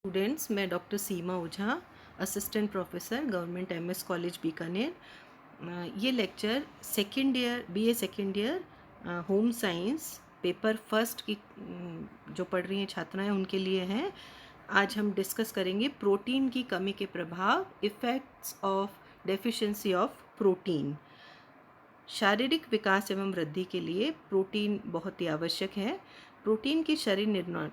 Students, मैं doctor Seema Ojha, assistant professor government MS college Bikaner. ये lecture second year BA second year home science paper first की जो पढ़ रही हैं छात्राएं उनके लिए हैं। आज हम डिस्कस करेंगे प्रोटीन की कमी के प्रभाव, effects of deficiency of protein. शारीरिक विकास एवं वृद्धि के लिए प्रोटीन बहुत ही आवश्यक है। प्रोटीन की शरीर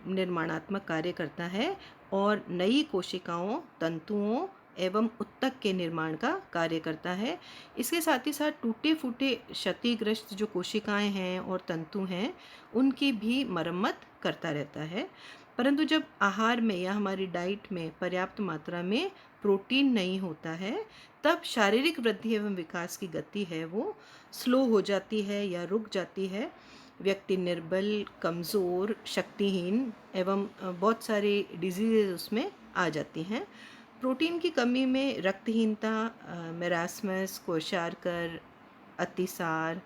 निर्माणात्मक कार्य करता है और नई कोशिकाओं, तंतुओं एवं ऊतक के निर्माण का कार्य करता है। इसके साथ ही साथ टूटे फूटे क्षतिग्रस्त जो कोशिकाएं हैं और तंतु हैं उनकी भी मरम्मत करता रहता है। परंतु जब आहार में या हमारी डाइट में पर्याप्त मात्रा में प्रोटीन नहीं होता है तब शारीरिक वृद्धि एवं विकास की गति है वो स्लो हो जाती है या रुक जाती है। व्यक्ति निर्बल, कमज़ोर, शक्तिहीन एवं बहुत सारी डिजीज़ उसमें आ जाती हैं। प्रोटीन की कमी में रक्तहीनता, मेरास्मस, क्वोशारकर, अतिसार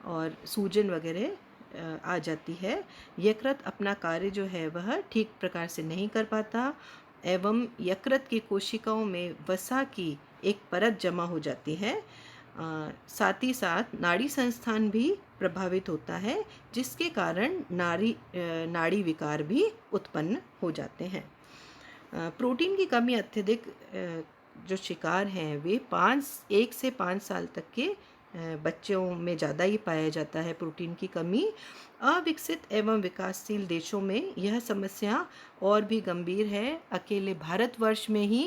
और सूजन वगैरह आ जाती है। यकृत अपना कार्य जो है वह ठीक प्रकार से नहीं कर पाता एवं यकृत की कोशिकाओं में वसा की एक परत जमा हो जाती है। साथ ही साथ नाड़ी संस्थान भी प्रभावित होता है, जिसके कारण नाड़ी विकार भी उत्पन्न हो जाते हैं। प्रोटीन की कमी अत्यधिक जो शिकार हैं वे 1 से 5 साल तक के बच्चों में ज़्यादा ही पाया जाता है प्रोटीन की कमी। अविकसित एवं विकासशील देशों में यह समस्या और भी गंभीर है। अकेले भारतवर्ष में ही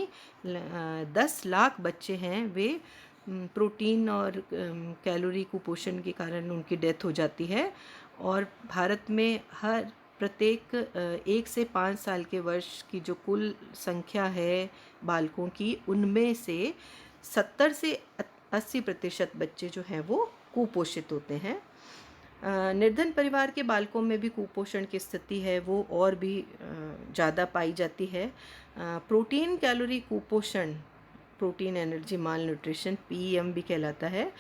10 लाख बच्चे हैं वे प्रोटीन और कैलोरी कुपोषण के कारण उनकी डेथ हो जाती है। और भारत में हर प्रत्येक 1 से 5 साल के वर्ष की जो कुल संख्या है बालकों की, उनमें से 70 से 80% बच्चे जो हैं वो कुपोषित होते हैं। निर्धन परिवार के बालकों में भी कुपोषण की स्थिति है वो और भी ज़्यादा पाई जाती है। प्रोटीन कैलोरी कुपोषण, प्रोटीन एनर्जी माल न्यूट्रिशन, पीएम भी कहलाता है।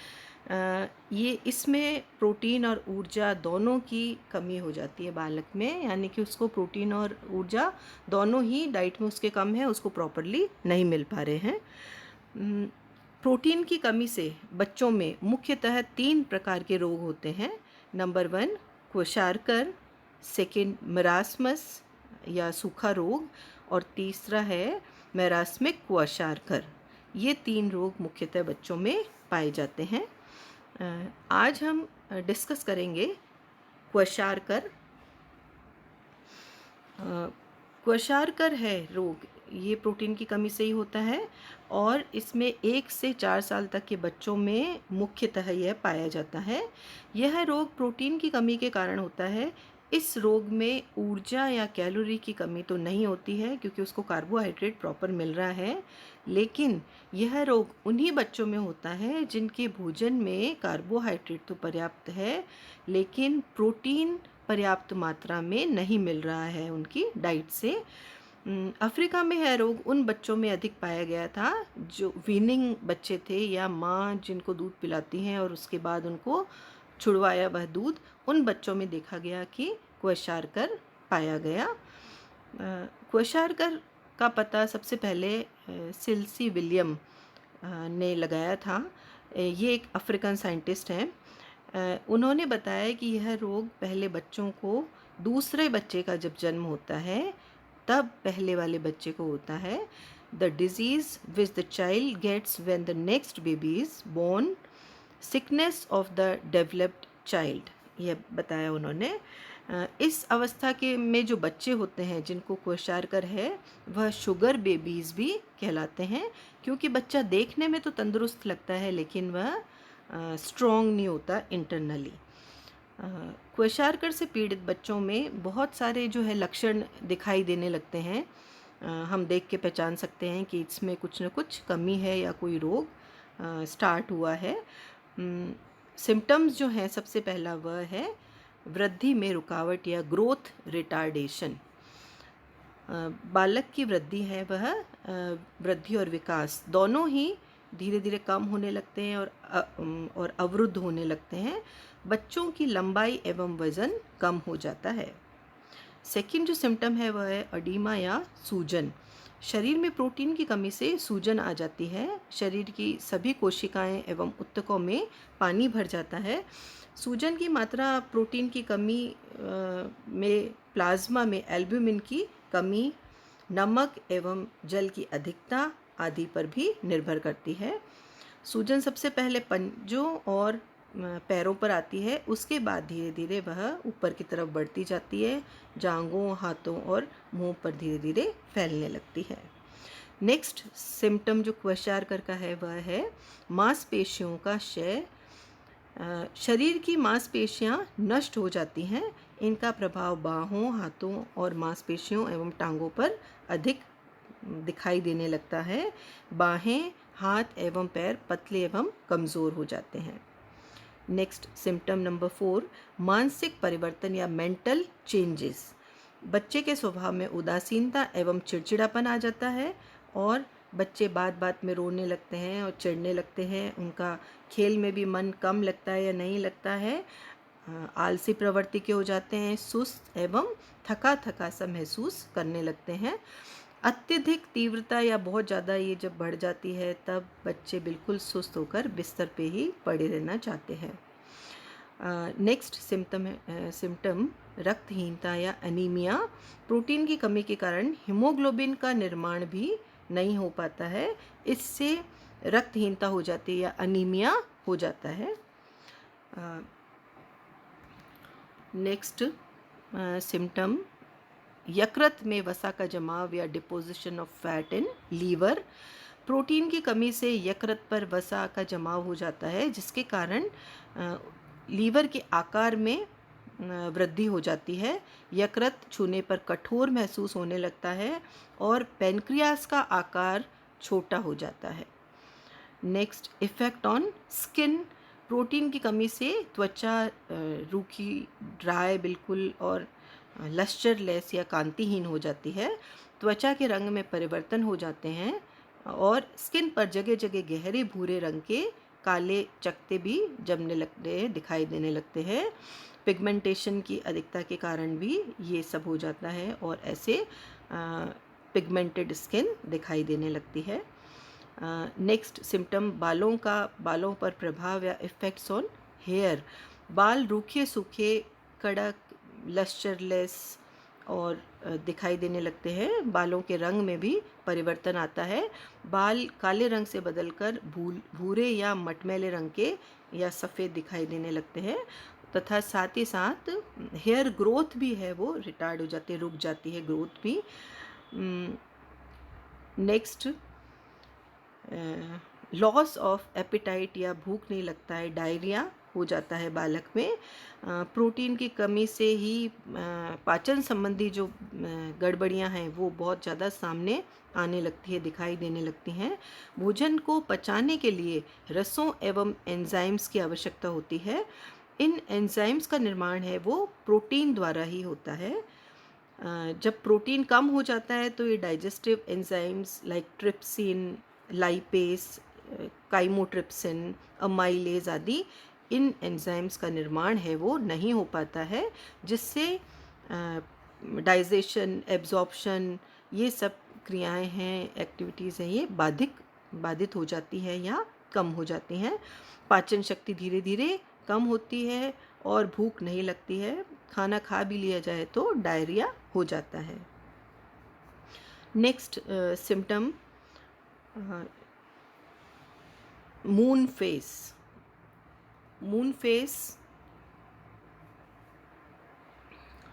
ये इसमें प्रोटीन और ऊर्जा दोनों की कमी हो जाती है बालक में, यानी कि उसको प्रोटीन और ऊर्जा दोनों ही डाइट में उसके कम है, उसको प्रॉपरली नहीं मिल पा रहे हैं। प्रोटीन की कमी से बच्चों में मुख्यतः 3 प्रकार के रोग होते हैं। नंबर 1 क्वोशारकर, सेकेंड मरास्मस या सूखा रोग और तीसरा है मेरास्मिक क्वोशारकर। ये 3 रोग मुख्यतः बच्चों में पाए जाते हैं। आज हम डिस्कस करेंगे क्वोशारकर। क्वोशारकर है रोग, ये प्रोटीन की कमी से ही होता है और इसमें 1 से 4 साल तक के बच्चों में मुख्यतः यह पाया जाता है। यह रोग प्रोटीन की कमी के कारण होता है। इस रोग में ऊर्जा या कैलोरी की कमी तो नहीं होती है क्योंकि उसको कार्बोहाइड्रेट प्रॉपर मिल रहा है, लेकिन यह रोग उन्हीं बच्चों में होता है जिनके भोजन में कार्बोहाइड्रेट तो पर्याप्त है लेकिन प्रोटीन पर्याप्त मात्रा में नहीं मिल रहा है उनकी डाइट से। अफ्रीका में यह रोग उन बच्चों में अधिक पाया गया था जो वीनिंग बच्चे थे या माँ जिनको दूध पिलाती हैं और उसके बाद उनको छुड़वाया वह दूध, उन बच्चों में देखा गया कि क्वोशारकर पाया गया। क्वोशारकर का पता सबसे पहले सिल्सी विलियम ने लगाया था। ये एक अफ्रीकन साइंटिस्ट हैं। उन्होंने बताया कि यह रोग पहले बच्चों को, दूसरे बच्चे का जब जन्म होता है तब पहले वाले बच्चे को होता है। The disease which the child gets when the next baby is born, sickness of the developed child, यह बताया उन्होंने। इस अवस्था के में जो बच्चे होते हैं जिनको क्वोशारकर है वह शुगर बेबीज़ भी कहलाते हैं क्योंकि बच्चा देखने में तो तंदुरुस्त लगता है लेकिन वह स्ट्रॉन्ग नहीं होता इंटरनली। क्वोशारकर से पीड़ित बच्चों में बहुत सारे जो है लक्षण दिखाई देने लगते हैं। हम देख के पहचान सकते हैं कि इसमें कुछ न कुछ कमी है या कोई रोग स्टार्ट हुआ है। सिम्टम्स जो हैं, सबसे पहला वह है वृद्धि में रुकावट या ग्रोथ रिटार्डेशन। बालक की वृद्धि है वह वृद्धि और विकास दोनों ही धीरे धीरे कम होने लगते हैं और अवरुद्ध होने लगते हैं। बच्चों की लंबाई एवं वज़न कम हो जाता है। सेकंड जो सिम्टम है वह है अडीमा या सूजन। शरीर में प्रोटीन की कमी से सूजन आ जाती है। शरीर की सभी कोशिकाएं एवं ऊतकों में पानी भर जाता है। सूजन की मात्रा प्रोटीन की कमी में प्लाज्मा में एल्ब्यूमिन की कमी, नमक एवं जल की अधिकता आदि पर भी निर्भर करती है। सूजन सबसे पहले पंजों और पैरों पर आती है, उसके बाद धीरे धीरे वह ऊपर की तरफ बढ़ती जाती है, जांघों, हाथों और मुंह पर धीरे धीरे फैलने लगती है। नेक्स्ट सिम्टम जो क्वेश्चार्कर का है वह है मांसपेशियों का क्षय। शरीर की मांसपेशियां नष्ट हो जाती हैं। इनका प्रभाव बाहों, हाथों और मांसपेशियों एवं टांगों पर अधिक दिखाई देने लगता है। बाहें, हाथ एवं पैर पतले एवं कमज़ोर हो जाते हैं। नेक्स्ट सिम्टम नंबर 4, मानसिक परिवर्तन या मेंटल चेंजेस। बच्चे के स्वभाव में उदासीनता एवं चिड़चिड़ापन आ जाता है और बच्चे बात बात में रोने लगते हैं और चिढ़ने लगते हैं। उनका खेल में भी मन कम लगता है या नहीं लगता है। आलसी प्रवृत्ति के हो जाते हैं, सुस्त एवं थका थका सा महसूस करने लगते हैं। अत्यधिक तीव्रता या बहुत ज़्यादा ये जब बढ़ जाती है तब बच्चे बिल्कुल सुस्त होकर बिस्तर पे ही पड़े रहना चाहते हैं। नेक्स्ट सिम्टम रक्तहीनता या एनीमिया। प्रोटीन की कमी के कारण हीमोग्लोबिन का निर्माण भी नहीं हो पाता है। इससे रक्तहीनता हो जाती है या एनीमिया हो जाता है। नेक्स्ट सिम्टम यकृत में वसा का जमाव या deposition of fat in liver. Protein की कमी से यकृत पर वसा का जमाव हो जाता है, जिसके कारण लीवर के आकार में वृद्धि हो जाती है। यकृत छूने पर कठोर महसूस होने लगता है और पैनक्रियास का आकार छोटा हो जाता है। Next effect on skin. Protein की कमी से त्वचा रूखी, ड्राई बिल्कुल और लश्चरलेस या कांतिहीन हो जाती है। त्वचा के रंग में परिवर्तन हो जाते हैं और स्किन पर जगह जगह गहरे भूरे रंग के काले चकत्ते भी जमने लगते दिखाई देने लगते हैं। पिगमेंटेशन की अधिकता के कारण भी ये सब हो जाता है और ऐसे पिगमेंटेड स्किन दिखाई देने लगती है। नेक्स्ट सिम्टम बालों पर प्रभाव या इफ़ेक्ट्स ऑन हेयर। बाल रूखे सूखे, कड़क, लश्चरलेस और दिखाई देने लगते हैं। बालों के रंग में भी परिवर्तन आता है। बाल काले रंग से बदलकर भूरे या मटमैले रंग के या सफ़ेद दिखाई देने लगते हैं तथा साथ ही साथ हेयर ग्रोथ भी है वो रिटार्ड हो जाती है, रुक जाती है ग्रोथ भी। नेक्स्ट लॉस ऑफ एपिटाइट या भूख नहीं लगता है, डायरिया हो जाता है बालक में। प्रोटीन की कमी से ही पाचन संबंधी जो गड़बड़ियां हैं वो बहुत ज़्यादा सामने आने लगती है, दिखाई देने लगती हैं। भोजन को पचाने के लिए रसों एवं एंजाइम्स की आवश्यकता होती है। इन एंजाइम्स का निर्माण है वो प्रोटीन द्वारा ही होता है। जब प्रोटीन कम हो जाता है तो ये digestive enzymes like trypsin, lipase, chymotrypsin, amylase आदि इन एंजाइम्स का निर्माण है वो नहीं हो पाता है, जिससे डाइजेशन, एब्जॉर्प्शन, ये सब क्रियाएं हैं, एक्टिविटीज़ हैं, ये बाधित हो जाती है या कम हो जाती हैं। पाचन शक्ति धीरे धीरे कम होती है और भूख नहीं लगती है। खाना खा भी लिया जाए तो डायरिया हो जाता है। Next symptom moon face. Moon face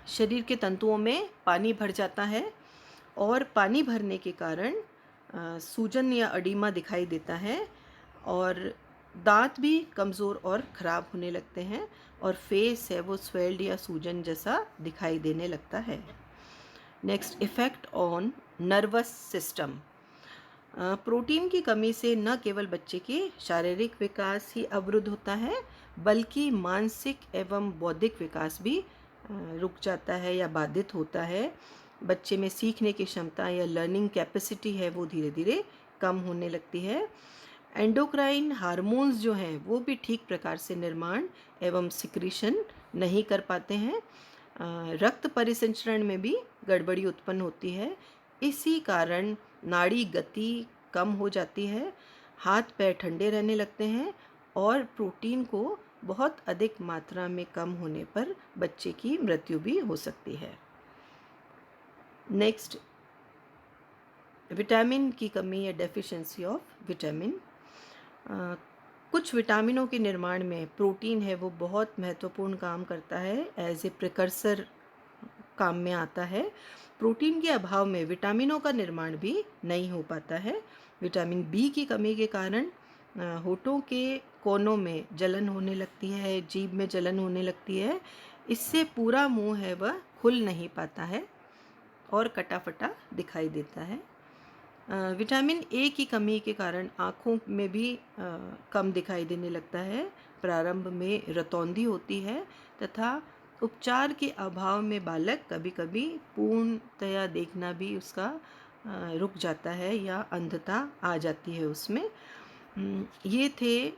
शरीर के तंतुओं में पानी भर जाता है और पानी भरने के कारण सूजन या अडीमा दिखाई देता है और दांत भी कमज़ोर और ख़राब होने लगते हैं और फेस है वो स्वेल्ड या सूजन जैसा दिखाई देने लगता है। Next effect on nervous system. Protein की कमी से न केवल बच्चे के शारीरिक विकास ही अवरुद्ध होता है बल्कि मानसिक एवं बौद्धिक विकास भी रुक जाता है या बाधित होता है। बच्चे में सीखने की क्षमता या लर्निंग कैपेसिटी है वो धीरे धीरे कम होने लगती है। एंडोक्राइन हार्मोन्स जो हैं वो भी ठीक प्रकार से निर्माण एवं सिक्रीशन नहीं कर पाते हैं। रक्त परिसंचरण में भी गड़बड़ी उत्पन्न होती है। इसी कारण नाड़ी गति कम हो जाती है, हाथ पैर ठंडे रहने लगते हैं और प्रोटीन को बहुत अधिक मात्रा में कम होने पर बच्चे की मृत्यु भी हो सकती है। नेक्स्ट, विटामिन की कमी या डेफिशिएंसी ऑफ विटामिन। कुछ विटामिनों के निर्माण में प्रोटीन है वो बहुत महत्वपूर्ण काम करता है, एज ए प्रिकर्सर काम में आता है। प्रोटीन के अभाव में विटामिनों का निर्माण भी नहीं हो पाता है। विटामिन बी की कमी के कारण होठों के कोनों में जलन होने लगती है, जीभ में जलन होने लगती है। इससे पूरा मुंह है वह खुल नहीं पाता है और कटा फटा दिखाई देता है। विटामिन ए की कमी के कारण आँखों में भी कम दिखाई देने लगता है। प्रारंभ में रतौंधी होती है तथा उपचार के अभाव में बालक कभी कभी पूर्णतया देखना भी उसका रुक जाता है या अंधता आ जाती है उसमें। ये थे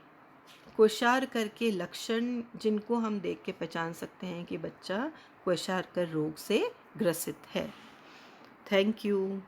क्वेशार्कर के लक्षण जिनको हम देख के पहचान सकते हैं कि बच्चा क्वेशार्कर रोग से ग्रसित है। Thank you.